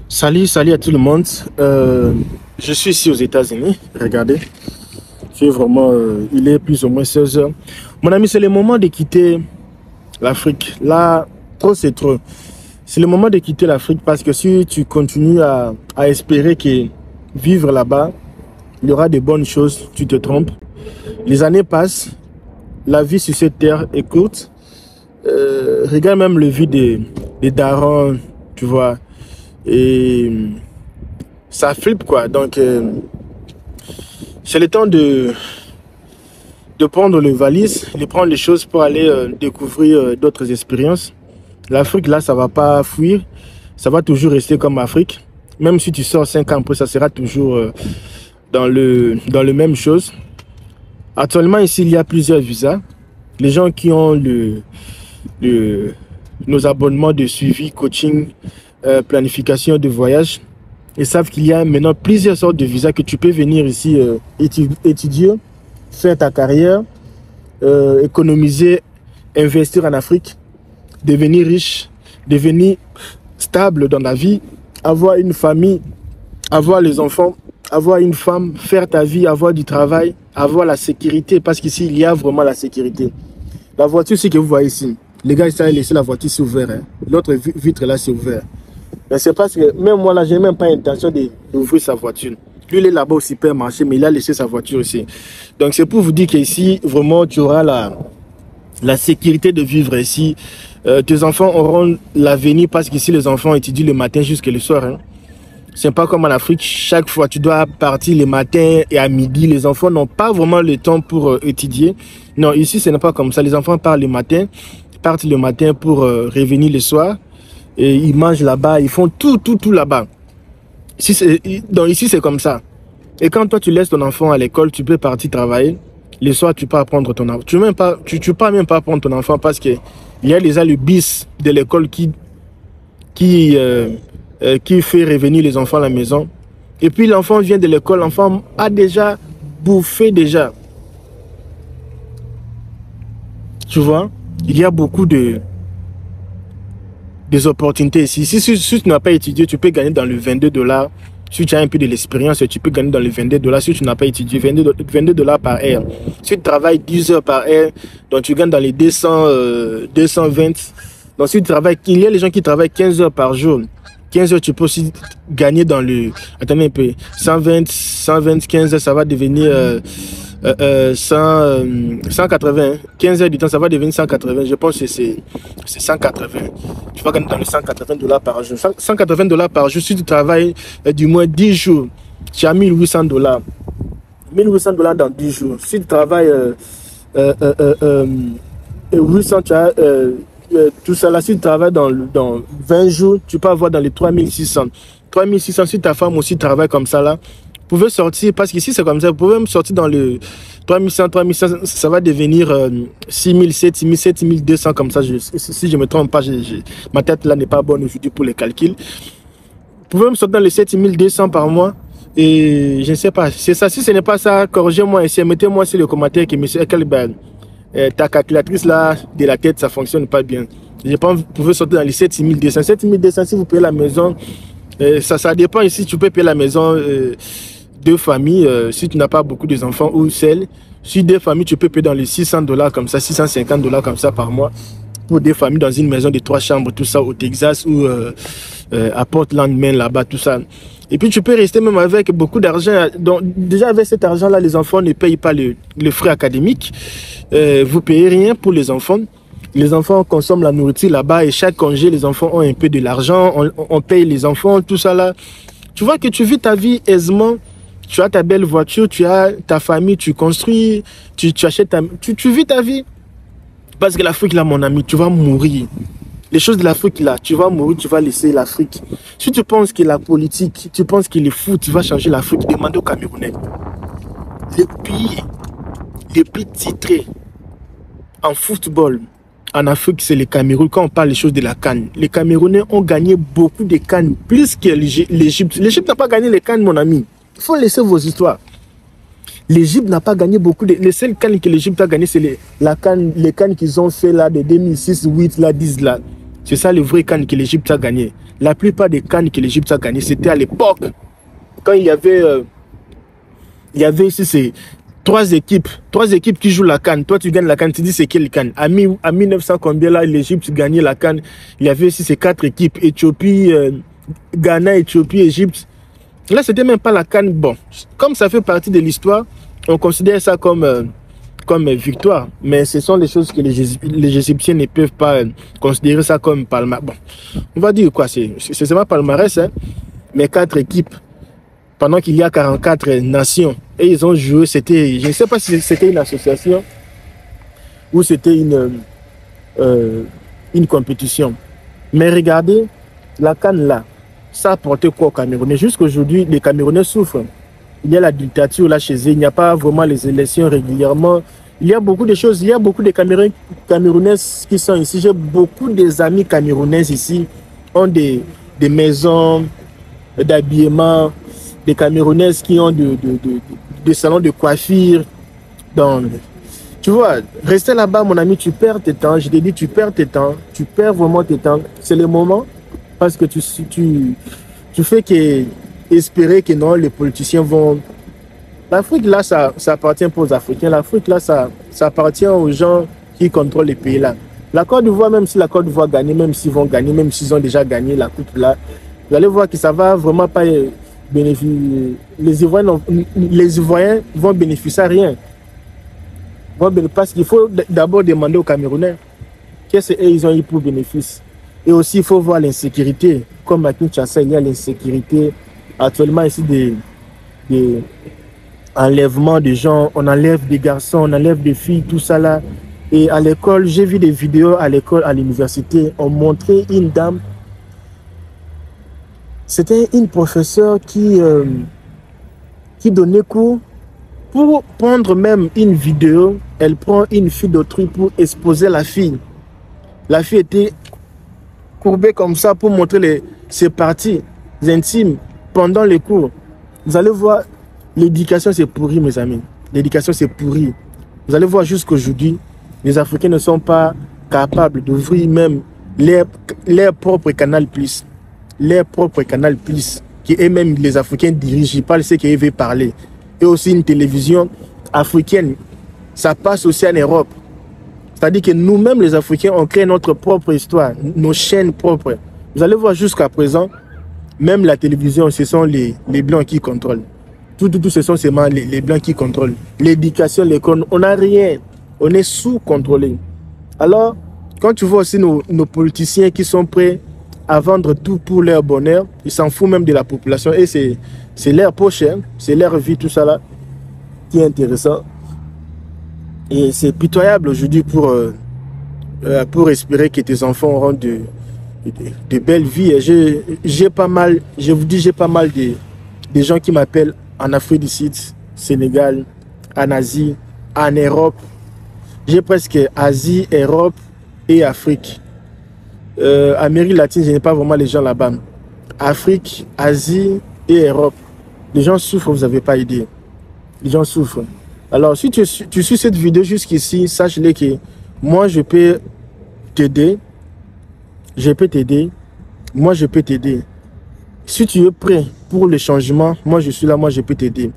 Salut à tout le monde. Je suis ici aux États-Unis. Regardez, c'est vraiment, il est plus ou moins 16 heures. Mon ami, c'est le moment de quitter l'Afrique. Là, trop c'est trop. C'est le moment de quitter l'Afrique parce que si tu continues à espérer que vivre là-bas, il y aura de bonnes choses, tu te trompes. Les années passent, la vie sur cette terre est courte. Regarde même le vie des darons, tu vois. Et ça flippe quoi. Donc, c'est le temps de prendre le valise, de prendre les choses pour aller découvrir d'autres expériences. L'Afrique, là, ça va pas fuir. Ça va toujours rester comme Afrique. Même si tu sors 5 ans après, ça sera toujours dans le même chose. Actuellement, ici, il y a plusieurs visas. Les gens qui ont nos abonnements de suivi, coaching, planification de voyage, ils savent qu'il y a maintenant plusieurs sortes de visas que tu peux venir ici étudier, faire ta carrière, économiser, investir en Afrique, devenir riche, devenir stable dans la vie, avoir une famille, avoir les enfants, avoir une femme, faire ta vie, avoir du travail, avoir la sécurité, parce qu'ici, il y a vraiment la sécurité. La voiture, c'est que vous voyez ici, les gars, ils ont laissé la voiture ouverte. Hein. L'autre vitre là, c'est ouvert. Mais c'est parce que même moi là, je n'ai même pas intention d'ouvrir sa voiture. Lui, il est là-bas au supermarché, mais il a laissé sa voiture aussi. Donc, c'est pour vous dire qu'ici, vraiment, tu auras la sécurité de vivre ici. Tes enfants auront l'avenir parce qu'ici, les enfants étudient le matin jusqu'à le soir. Hein. C'est pas comme en Afrique, chaque fois, tu dois partir le matin et à midi. Les enfants n'ont pas vraiment le temps pour étudier. Non, ici, ce n'est pas comme ça. Les enfants partent le matin pour revenir le soir. Et ils mangent là-bas, ils font tout là-bas. Donc ici, c'est comme ça. Et quand toi, tu laisses ton enfant à l'école, tu peux partir travailler. Le soir, tu pars prendre ton enfant. Tu pars même pas prendre ton enfant parce qu'il y a déjà le bis de l'école qui fait revenir les enfants à la maison. Et puis l'enfant vient de l'école, l'enfant a déjà bouffé déjà. Tu vois, il y a beaucoup des opportunités ici. Si tu n'as pas étudié, tu peux gagner dans le 22 $. Si tu as un peu de l'expérience, tu peux gagner dans le 22 $. Si tu n'as pas étudié, 22 $ par heure. Si tu travailles 10 heures par heure, donc tu gagnes dans les 220. Donc si tu travailles, il y a les gens qui travaillent 15 heures par jour. 15 heures, tu peux aussi gagner dans le... Attendez un peu. 120, 15 heures, ça va devenir 180. 15 heures du temps, ça va devenir 180. Je pense que c'est 180. Tu vas gagner dans les 180 $ par jour. 180 $ par jour, si tu travailles du moins 10 jours, tu as 1800 $. 1800 $ dans 10 jours. Si tu travailles 800, tu as... tout ça là, si tu travailles dans 20 jours, tu peux avoir dans les 3600. 3600, si ta femme aussi travaille comme ça là, vous pouvez sortir, parce qu'ici c'est comme ça, vous pouvez même sortir dans le 3100, ça va devenir 6000, 7000, 7200 comme ça. Si je ne me trompe pas, ma tête là n'est pas bonne aujourd'hui pour les calculs. Vous pouvez même sortir dans les 7200 par mois. Et je ne sais pas, c'est ça. Si ce n'est pas ça, corrigez-moi ici, mettez-moi sur le commentaire que monsieur Ekelben, ta calculatrice là de la tête, ça fonctionne pas bien. Je pense que vous pouvez sortir dans les 7200. 7200, si vous payez la maison, ça dépend ici, tu peux payer la maison 2 familles, si tu n'as pas beaucoup d'enfants ou seul. Si 2 familles, tu peux payer dans les 600 $ comme ça, 650 $ comme ça par mois. Pour 2 familles dans une maison de 3 chambres, tout ça au Texas ou à Portland, Maine, là-bas, tout ça. Et puis tu peux rester même avec beaucoup d'argent. Donc déjà avec cet argent-là, les enfants ne payent pas les frais académiques. Vous payez rien pour les enfants. Les enfants consomment la nourriture là-bas et chaque congé, les enfants ont un peu de l'argent. On paye les enfants, tout ça là. Tu vois que tu vis ta vie aisément. Tu as ta belle voiture, tu as ta famille, tu construis, tu achètes tu vis ta vie. Parce que l'Afrique là, mon ami, tu vas mourir. Les choses de l'Afrique là, tu vas mourir, tu vas laisser l'Afrique. Si tu penses que la politique, tu penses que le foot, tu vas changer l'Afrique, demande aux Camerounais. Les pays titrés en football en Afrique, c'est le Cameroun. Quand on parle des choses de la CAN, les Camerounais ont gagné beaucoup de CAN, plus que l'Égypte. L'Égypte n'a pas gagné les CAN, mon ami. Il faut laisser vos histoires. L'Égypte n'a pas gagné beaucoup de... Les seuls CAN que l'Égypte a gagné, c'est les CAN qu'ils ont fait là de 2006, 8, là, 10 là. C'est ça le vrai CAN que l'Égypte a gagné. La plupart des CAN que l'Égypte a gagné, c'était à l'époque, quand il y avait ici ces trois équipes qui jouent la CAN. Toi, tu gagnes la CAN, tu dis c'est quelle CAN? À 1900 combien là, l'Égypte gagnait la CAN. Il y avait ici ces 4 équipes, Éthiopie, Ghana, Éthiopie, Égypte. Là, c'était même pas la CAN. Bon, comme ça fait partie de l'histoire, on considère ça comme victoire. Mais ce sont des choses que les Égyptiens ne peuvent pas considérer ça comme palmarès. Bon, on va dire quoi, c'est seulement palmarès, hein, mais 4 équipes, pendant qu'il y a 44 nations. Et ils ont joué, c'était, je ne sais pas si c'était une association ou c'était une compétition. Mais regardez, la CAN là, ça a apporté quoi aux Camerounais? Jusqu'aujourd'hui, les Camerounais souffrent. Il y a la dictature là chez eux, il n'y a pas vraiment les élections régulièrement. Il y a beaucoup de choses, il y a beaucoup de Camerounais qui sont ici. J'ai beaucoup d'amis Camerounais ici, ont des maisons d'habillement, des Camerounaises qui ont des salons de coiffure. Donc, tu vois, rester là-bas, mon ami, tu perds tes temps. Je te dis, tu perds tes temps. Tu perds vraiment tes temps. C'est le moment parce que tu fais que espérer que non, les politiciens vont... L'Afrique, là, ça appartient pas aux Africains. L'Afrique, là, ça appartient aux gens qui contrôlent les pays, là. La Côte d'Ivoire, même si la Côte d'Ivoire gagne, même s'ils vont gagner, même s'ils ont déjà gagné la coupe, là, vous allez voir que ça va vraiment pas bénéficier. Les Ivoiriens vont bénéficier à rien. Parce qu'il faut d'abord demander aux Camerounais qu'est-ce qu'ils ont eu pour bénéfice. Et aussi, il faut voir l'insécurité. Comme à Kinshasa, il y a l'insécurité. Actuellement, ici, des enlèvements de gens. On enlève des garçons, on enlève des filles, tout ça là. Et à l'école, j'ai vu des vidéos à l'école, à l'université. On montrait une dame. C'était une professeure qui donnait cours. Pour prendre même une vidéo, elle prend une fille d'autrui pour exposer la fille. La fille était courbée comme ça pour montrer ses parties intimes pendant les cours. Vous allez voir, l'éducation c'est pourri, mes amis. L'éducation c'est pourri. Vous allez voir jusqu'aujourd'hui, les Africains ne sont pas capables d'ouvrir même leur propre canal plus. Leur propre canal plus, qui eux-mêmes les Africains dirigent, ils parlent ce qu'ils veulent parler. Et aussi une télévision africaine, ça passe aussi en Europe. C'est-à-dire que nous-mêmes, les Africains, on crée notre propre histoire, nos chaînes propres. Vous allez voir jusqu'à présent, même la télévision, ce sont les Blancs qui contrôlent. Tout, ce sont seulement les Blancs qui contrôlent. L'éducation, l'école, on n'a rien. On est sous-contrôlé. Alors, quand tu vois aussi nos politiciens qui sont prêts à vendre tout pour leur bonheur, ils s'en foutent même de la population. Et c'est leur poche, hein, c'est leur vie, tout ça là, qui est intéressant. Et c'est pitoyable aujourd'hui pour espérer que tes enfants auront de belles vies. J'ai pas mal, je vous dis, j'ai pas mal de gens qui m'appellent en Afrique du Sud, Sénégal, en Asie, en Europe. J'ai presque Asie, Europe et Afrique. Amérique latine, je n'ai pas vraiment les gens là-bas. Afrique, Asie et Europe. Les gens souffrent, vous n'avez pas idée. Les gens souffrent. Alors, si tu suis cette vidéo jusqu'ici, sache-le que moi, je peux t'aider. Je peux t'aider. Moi, je peux t'aider. Si tu es prêt pour le changement, moi, je suis là, moi, je peux t'aider.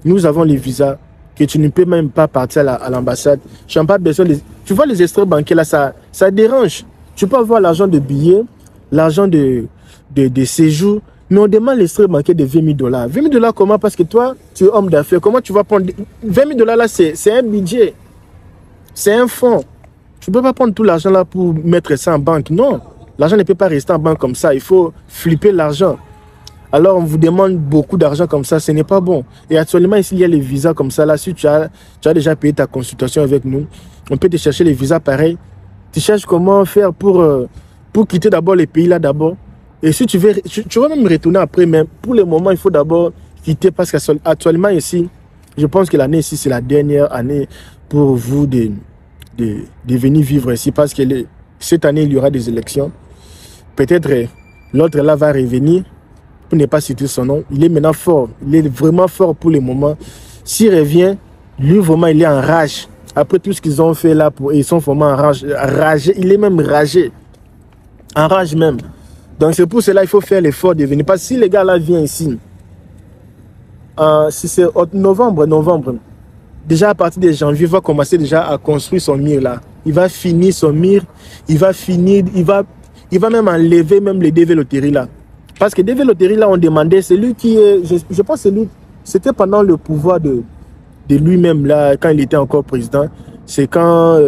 Nous avons les visas que tu ne peux même pas partir à l'ambassade. Je n'ai pas besoin de... Tu vois les extraits bancaires là, ça dérange. Tu peux avoir l'argent de billets, l'argent de séjour, mais on demande l'extrait bancaire de 20 000 $. 20 000 $, comment? Parce que toi, tu es homme d'affaires. Comment tu vas prendre 20 000 $ là, c'est un budget. C'est un fonds. Tu ne peux pas prendre tout l'argent là pour mettre ça en banque. Non. L'argent ne peut pas rester en banque comme ça. Il faut flipper l'argent. Alors, on vous demande beaucoup d'argent comme ça. Ce n'est pas bon. Et actuellement, ici, il y a les visas comme ça. Là, si tu as déjà payé ta consultation avec nous, on peut te chercher les visas pareils. Tu cherches comment faire pour quitter d'abord les pays là d'abord. Et si tu veux, tu vas même retourner après, mais pour le moment, il faut d'abord quitter parce qu'actuellement ici, je pense que l'année ici, c'est la dernière année pour vous de venir vivre ici parce que cette année, il y aura des élections. Peut-être l'autre là va revenir, pour ne pas citer son nom. Il est maintenant fort, il est vraiment fort pour le moment. S'il revient, lui vraiment, il est en rage. Après tout ce qu'ils ont fait là, ils sont vraiment enragés. Il est même ragé. En rage même. Donc c'est pour cela qu'il faut faire l'effort de venir. Parce que si les gars là viennent ici, si c'est novembre, déjà à partir de janvier, il va commencer déjà à construire son mur là. Il va finir son mur, il va même enlever même les développeries là. Parce que développeries là, on demandait, c'est lui qui est, je pense que c'était pendant le pouvoir de lui-même là, quand il était encore président. C'est quand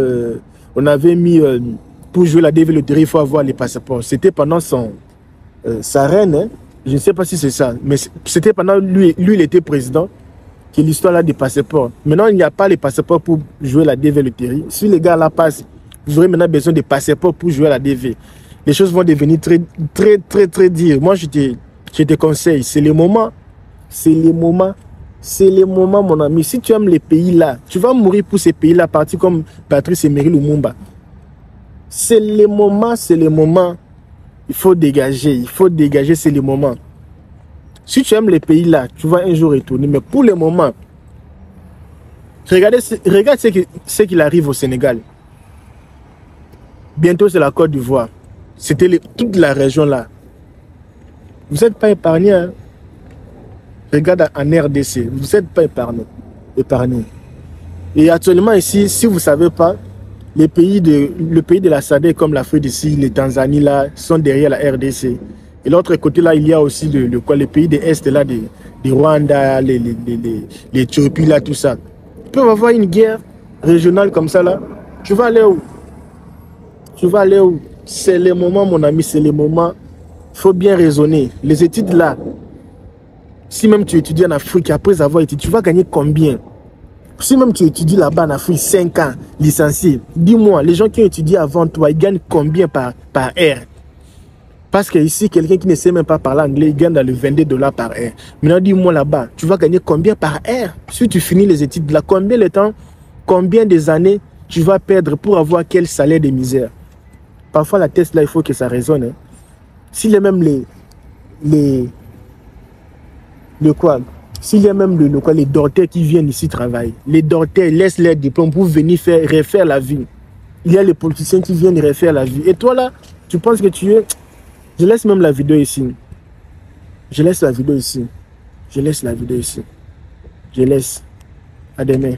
on avait mis, pour jouer la développerie, il faut avoir les passeports. C'était pendant sa reine, hein. Je ne sais pas si c'est ça, mais c'était pendant lui il était président, que l'histoire là des passeports. Maintenant, il n'y a pas les passeports pour jouer la développerie. Si les gars là passent, vous aurez maintenant besoin de passeports pour jouer à la DV. Les choses vont devenir très dures. Moi, je te conseille, c'est le moment, mon ami. Si tu aimes les pays là, tu vas mourir pour ces pays là, partis comme Patrice Emery Lumumba. C'est le moment. Il faut dégager, c'est le moment. Si tu aimes les pays là, tu vas un jour retourner. Mais pour le moment, regarde ce qu'il arrive au Sénégal. Bientôt, c'est la Côte d'Ivoire. C'était toute la région là. Vous n'êtes pas épargnés. Hein? Regarde en RDC. Vous n'êtes pas épargnés. Et actuellement ici, si vous ne savez pas, le pays de la SADC comme l'Afrique d'ici, les Tanzanie là, sont derrière la RDC. Et l'autre côté là, il y a aussi les pays de l'Est là, des Rwanda, l'Éthiopie là, tout ça. Ils peuvent avoir une guerre régionale comme ça là. Tu vas aller où? C'est le moment, mon ami, c'est le moment. Il faut bien raisonner. Les études là, si même tu étudies en Afrique, après avoir étudié, tu vas gagner combien? Si même tu étudies là-bas en Afrique, 5 ans, licencié, dis-moi, les gens qui ont étudié avant toi, ils gagnent combien par heure? Parce que ici, quelqu'un qui ne sait même pas parler anglais, il gagne dans le 22 $ par heure. Maintenant, dis-moi là-bas, tu vas gagner combien par heure? Si tu finis les études là, combien de temps, combien des années tu vas perdre pour avoir quel salaire de misère? Parfois, la test là, il faut que ça résonne. Hein. S'il y a même s'il y a même les docteurs qui viennent ici travailler, les docteurs laissent leur diplôme pour venir refaire la vie. Il y a les politiciens qui viennent refaire la vie. Et toi là, tu penses que tu es... Je laisse même la vidéo ici. Je laisse. À demain.